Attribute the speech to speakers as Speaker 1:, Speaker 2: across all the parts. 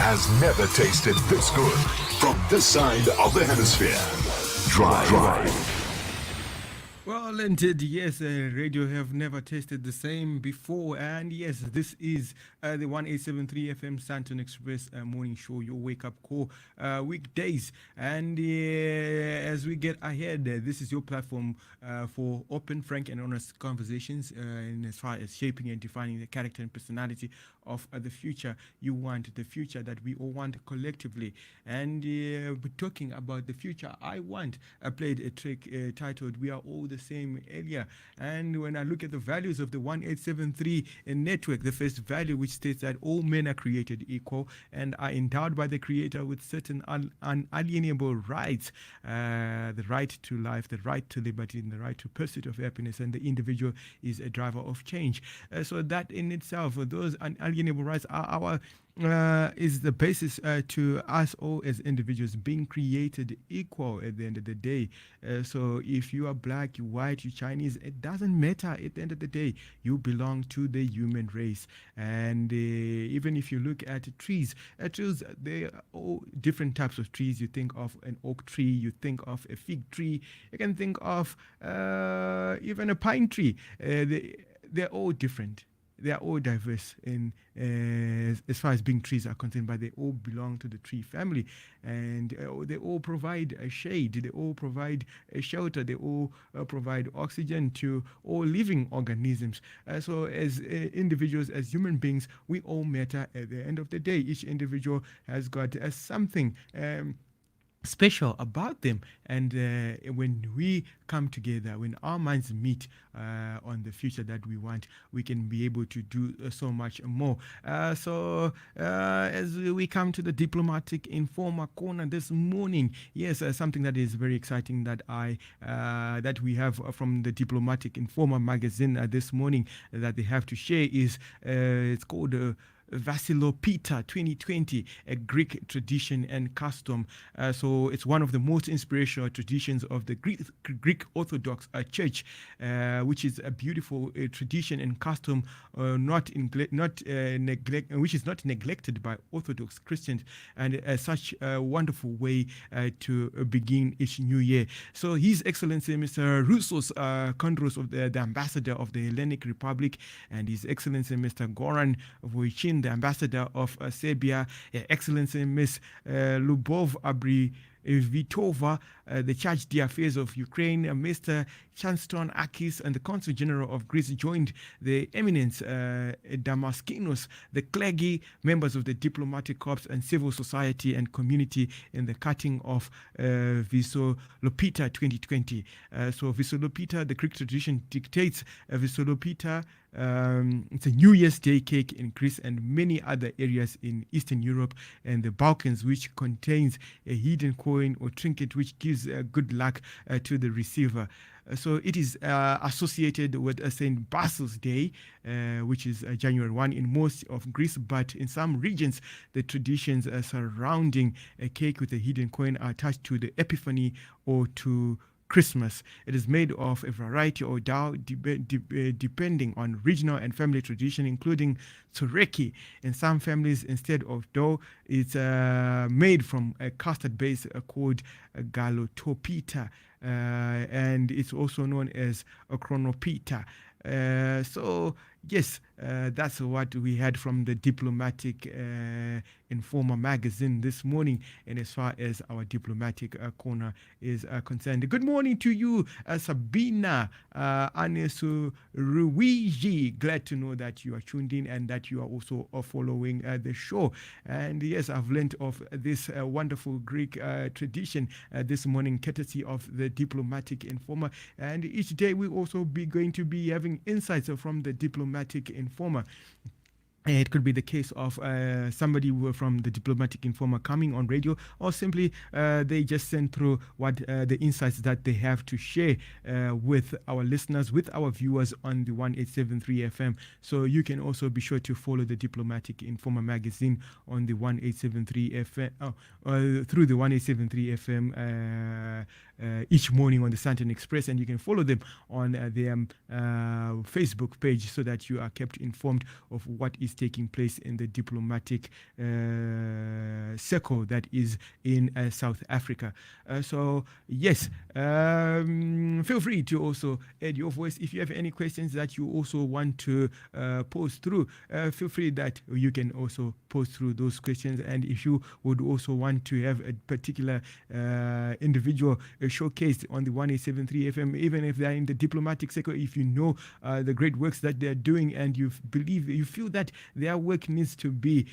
Speaker 1: has never tasted this good. From this side of the hemisphere. Drive.
Speaker 2: Well, indeed, yes, radio have never tasted the same before. And yes, this is the 1873 FM Santon Express morning show, your wake up call weekdays. And as we get ahead, this is your platform for open, frank, and honest conversations in as far as shaping and defining the character and personality of the future you want, the future that we all want collectively. And we're talking about the future I want. I played a track titled We Are All the Same earlier. And when I look at the values of the 1873 network, the first value which states that all men are created equal and are endowed by the Creator with certain unalienable rights, the right to life, the right to liberty, and the right to pursuit of happiness, and the individual is a driver of change. So that in itself, those unalienable rights are our is the basis to us all as individuals being created equal at the end of the day. So if you are black, you white, you Chinese, it doesn't matter. At the end of the day, you belong to the human race. And even if you look at trees, they are all different types of trees. You think of an oak tree, you think of a fig tree, you can think of even a pine tree. They're all different. They are all diverse in as far as being trees are concerned, but they all belong to the tree family, and they all provide a shade, they all provide a shelter, they all provide oxygen to all living organisms. So as individuals, as human beings, we all matter at the end of the day. Each individual has got something special about them, and when we come together, when our minds meet on the future that we want, we can be able to do so much more. So as we come to the diplomatic informer corner this morning, yes, something that is very exciting that that we have from the Diplomatic Informer magazine this morning that they have to share is it's called Vasilopita 2020, a Greek tradition and custom. So it's one of the most inspirational traditions of the Greek Orthodox Church, which is a beautiful tradition and custom, which is not neglected by Orthodox Christians, and such a wonderful way to begin each new year. So His Excellency Mr. Roussos Kondros, of the Ambassador of the Hellenic Republic, and His Excellency Mr. Goran Vojchin, the Ambassador of Serbia, Excellency Ms. Lubov Vitova, the Charge d'Affaires of Ukraine, Mr. Chanston Akis, and the Consul General of Greece joined the eminence Damaskinos, the clergy, members of the diplomatic corps, and civil society and community in the cutting of Visolopita 2020. So Visolopita, the Greek tradition dictates Visolopita. It's a New Year's Day cake in Greece and many other areas in Eastern Europe and the Balkans, which contains a hidden coin or trinket which gives good luck to the receiver. So it is associated with St. Basil's Day, which is January 1 in most of Greece, but in some regions, the traditions surrounding a cake with a hidden coin are attached to the Epiphany or to Christmas. It is made of a variety of dough depending on regional and family tradition, including tsureki. In some families, instead of dough, it's made from a custard base called galotopita, and it's also known as a chronopita. So yes, that's what we had from the Diplomatic Informer magazine this morning, and as far as our diplomatic corner is concerned. Good morning to you, Sabina Anesu Ruiji. Glad to know that you are tuned in and that you are also following the show. And yes, I've learned of this wonderful Greek tradition this morning, courtesy of the Diplomatic Informer. And each day we also be going to be having insights from the Diplomatic Informer. It could be the case of somebody from the Diplomatic Informer coming on radio, or simply they just send through what the insights that they have to share with our listeners, with our viewers on the 1873 FM. So you can also be sure to follow the Diplomatic Informer magazine on the 1873 FM, through the 1873 FM each morning on the Santon Express, and you can follow them on their Facebook page so that you are kept informed of what is taking place in the diplomatic circle that is in South Africa. So yes, feel free to also add your voice. If you have any questions that you also want to post through, feel free that you can also post through those questions. And if you would also want to have a particular individual showcased on the 1873 FM, even if they're in the diplomatic sector, if you know the great works that they're doing and you feel that their work needs to be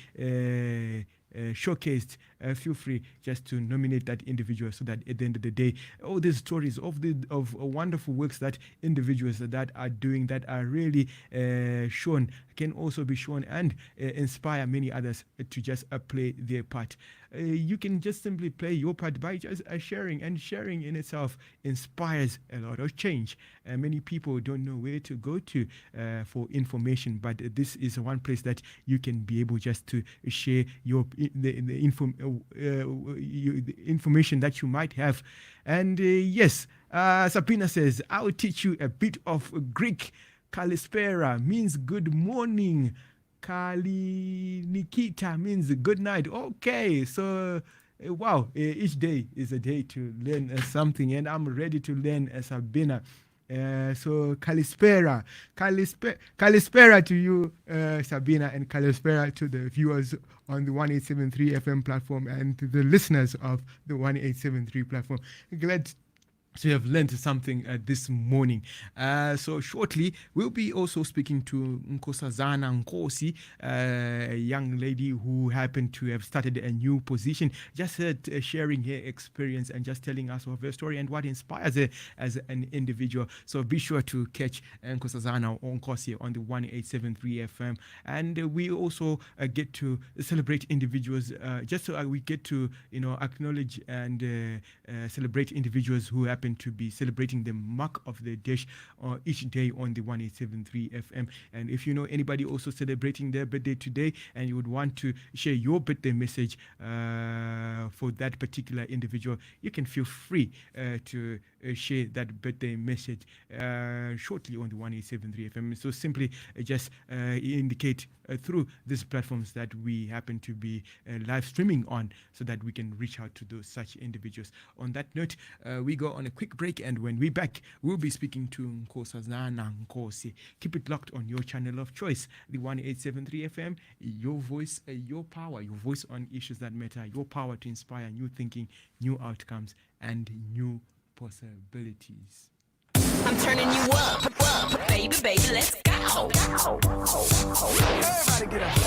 Speaker 2: showcased, feel free just to nominate that individual, so that at the end of the day, all these stories of wonderful works that individuals that are doing, that are really shown, can also be shown and inspire many others to just play their part. You can just simply play your part by just sharing, and sharing in itself inspires a lot of change. Many people don't know where to go to for information, but this is one place that you can be able just to share the information that you might have. And yes, Sabina says, I'll teach you a bit of Greek. Kalispera means good morning. Kali Nikita means good night. Okay, so wow, each day is a day to learn something, and I'm ready to learn Sabina. So Kalispera to you, Sabina, and Kalispera to the viewers on the 1873 FM platform and to the listeners of the 1873 platform. Glad to have learned something this morning. So shortly, we'll be also speaking to Nkosazana Nkosi, a young lady who happened to have started a new position, just sharing her experience and just telling us of her story and what inspires her as an individual. So be sure to catch Nkosazana Nkosi on the 1873 FM. And we also get to celebrate individuals, just so we get to acknowledge and celebrate individuals who happen to be celebrating the mark of the dish each day on the 1873 FM. And if you know anybody also celebrating their birthday today and you would want to share your birthday message for that particular individual, you can feel free to share that birthday message shortly on the 1873 FM. So simply just indicate through these platforms that we happen to be live streaming on, so that we can reach out to those such individuals. On that note, we go on a quick break, and when we're back, we'll be speaking to Nkosazana Nkosi. Keep it locked on your channel of choice, the 1873 FM, your voice, your power, your voice on issues that matter, your power to inspire new thinking, new outcomes, and new possibilities.
Speaker 3: I'm turning you up, baby, let's go. Everybody get up.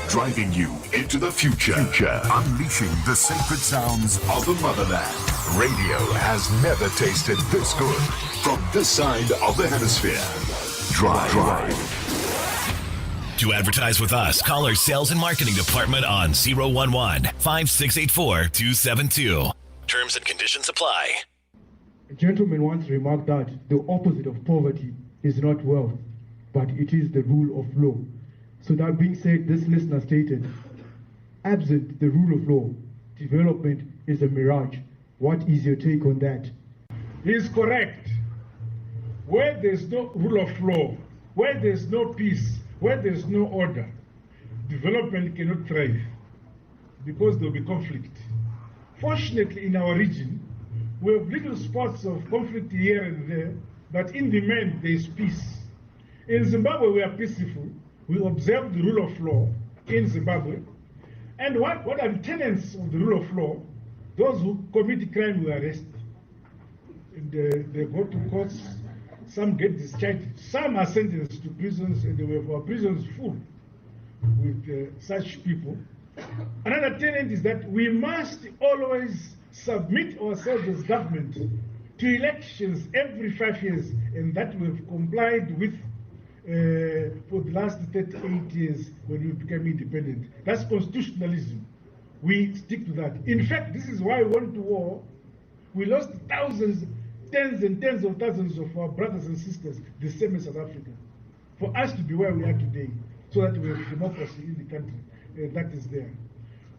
Speaker 1: Driving you into the future. Unleashing the sacred sounds of the motherland. Radio has never tasted this good. From this side of the hemisphere. Drive.
Speaker 4: To advertise with us, call our sales and marketing department on 011-5684-272. Terms and conditions apply.
Speaker 5: A gentleman once remarked that the opposite of poverty is not wealth, but it is the rule of law. So that being said, this listener stated, absent the rule of law, development is a mirage. What is your take on that?
Speaker 6: He is correct. Where there's no rule of law, where there's no peace, where there's no order, development cannot thrive because there will be conflict. Fortunately, in our region, we have little spots of conflict here and there, but in the main, there is peace. In Zimbabwe, we are peaceful. We observe the rule of law in Zimbabwe. And what are the tenets of the rule of law? Those who commit crime will arrested. And they go to courts, some get discharged, some are sentenced to prisons, and we have our prisons full with such people. Another tenet is that we must always submit ourselves as government to elections every 5 years, and that we've complied with for the last 38 years when we became independent. That's constitutionalism. We stick to that. In fact, this is why we went to war. We lost thousands, tens and tens of thousands of our brothers and sisters, the same as South Africa, for us to be where we are today, so that we have democracy in the country. That is there.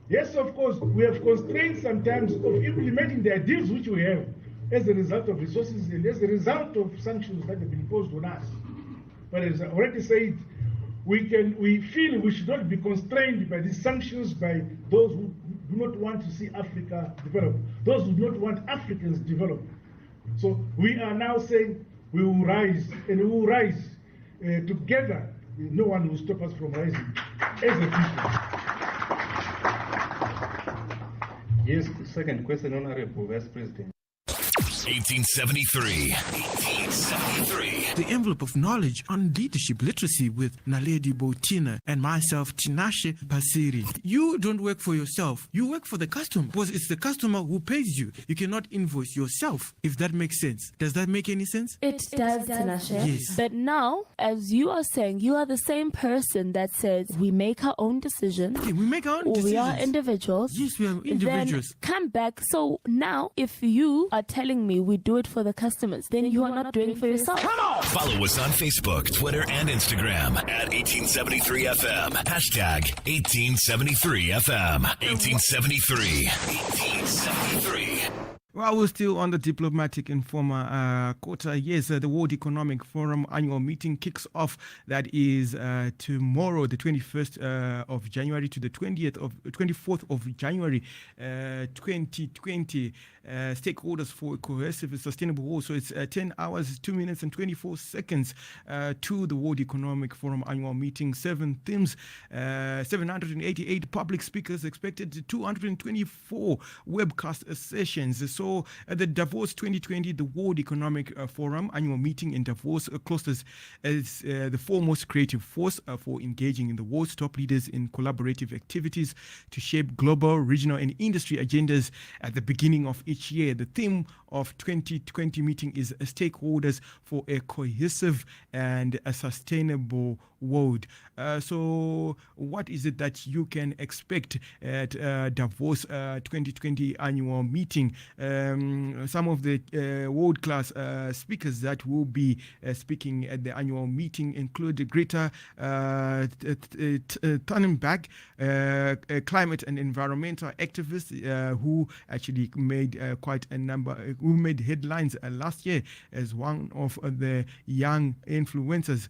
Speaker 6: Yes, of course, we have constraints sometimes of implementing the ideals which we have as a result of resources and as a result of sanctions that have been imposed on us. But as I already said, we feel we should not be constrained by these sanctions by those who do not want to see Africa develop, those who do not want Africans develop. So we are now saying we will rise, and we will rise together. No one will stop us from rising as a people.
Speaker 7: Yes, second question, Honorable Vice President.
Speaker 4: 1873. 1873.
Speaker 2: The envelope of knowledge on leadership literacy with Naledi Botina and myself, Tinashe Pasiri. You don't work for yourself. You work for the customer because it's the customer who pays you. You cannot invoice yourself, if that makes sense. Does that make any sense?
Speaker 8: It does, Tinashe.
Speaker 2: Yes.
Speaker 8: But now, as you are saying, you are the same person that says we make our own decisions.
Speaker 2: Okay, we make our own decisions.
Speaker 8: We are individuals.
Speaker 2: Yes, we are individuals.
Speaker 8: Then come back. So now, if you are telling me we do it for the customers, then you are not doing it for yourself.
Speaker 4: Follow us on Facebook, Twitter, and Instagram at 1873FM. Hashtag 1873FM. 1873. 1873.
Speaker 2: Well, we're still on the diplomatic informer quarter. Yes, the World Economic Forum annual meeting kicks off. That is tomorrow, the 21st of January to the 24th of January, 2020. Stakeholders for a cohesive and sustainable world. So it's 10 hours, 2 minutes and 24 seconds to the World Economic Forum annual meeting. 7 themes, 788 public speakers expected, 224 webcast sessions. So the Davos 2020, the World Economic Forum annual meeting in Davos clusters as the foremost creative force for engaging in the world's top leaders in collaborative activities to shape global, regional and industry agendas at the beginning of each year. The theme of 2020 meeting is stakeholders for a cohesive and a sustainable world. So what is it that you can expect at Davos 2020 annual meeting? Some of the world-class speakers that will be speaking at the annual meeting include Greta Thunberg, a climate and environmental activist who actually made quite a number, who made headlines last year as one of the young influencers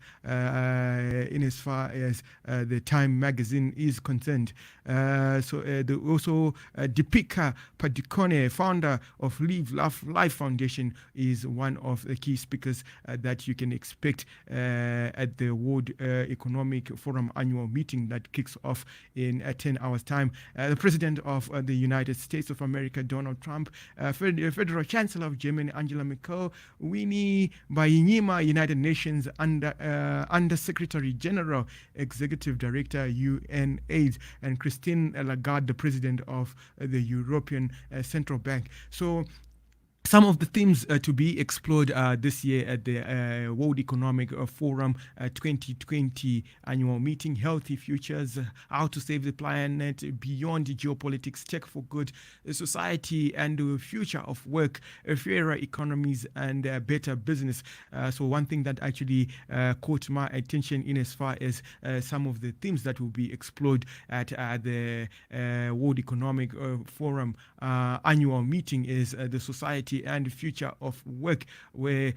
Speaker 2: in as far as the Time magazine is concerned. Also Deepika Padukone, founder of Live Laugh Life Foundation, is one of the key speakers that you can expect at the World Economic Forum annual meeting that kicks off in 10 hours time. The President of the United States of America, Donald Trump, Federal Chancellor of Germany, Angela Merkel, Winnie Byanyima, United Nations Under Secretary General, Executive Director, UNAIDS, and Christine Lagarde, the President of the European Central Bank. So some of the themes to be explored this year at the World Economic Forum 2020 annual meeting: healthy futures, how to save the planet beyond geopolitics, tech for good, society and the future of work, fairer economies and better business. So one thing that actually caught my attention in as far as some of the themes that will be explored at the World Economic Forum annual meeting is the society and the future of work, where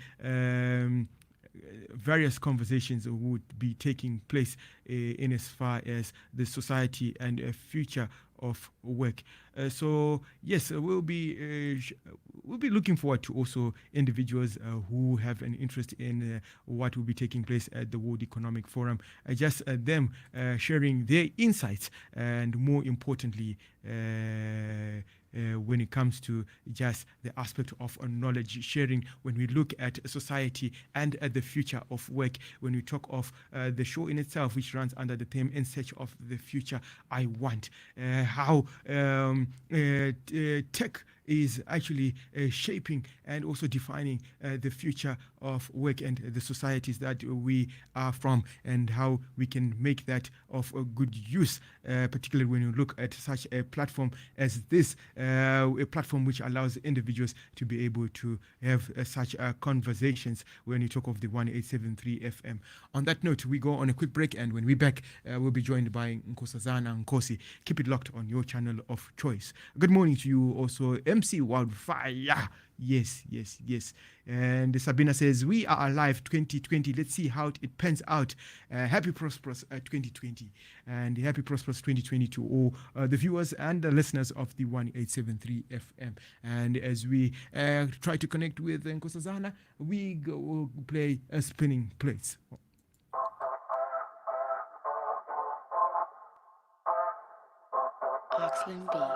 Speaker 2: various conversations would be taking place in as far as the society and future of work. So yes, we'll be looking forward to also individuals who have an interest in what will be taking place at the World Economic Forum, just them sharing their insights, and more importantly when it comes to just the aspect of knowledge sharing, when we look at society and at the future of work, when we talk of the show in itself, which runs under the theme "In Search of the Future I Want," how tech is actually shaping and also defining the future of work and the societies that we are from, and how we can make that of a good use, particularly when you look at such a platform as this, a platform which allows individuals to be able to have such conversations when you talk of the 1873 FM. On that note, we go on a quick break, and when we're back, we'll be joined by Nkosazana Nkosi. Keep it locked on your channel of choice. Good morning to you also, MC Wildfire. Yes. And Sabina says, we are alive 2020. Let's see how it pans out. Happy prosperous 2020. And happy prosperous 2020 to all the viewers and the listeners of the 1873 FM. And as we try to connect with Nkosazana, we go play a spinning plates.
Speaker 3: Excellent beat.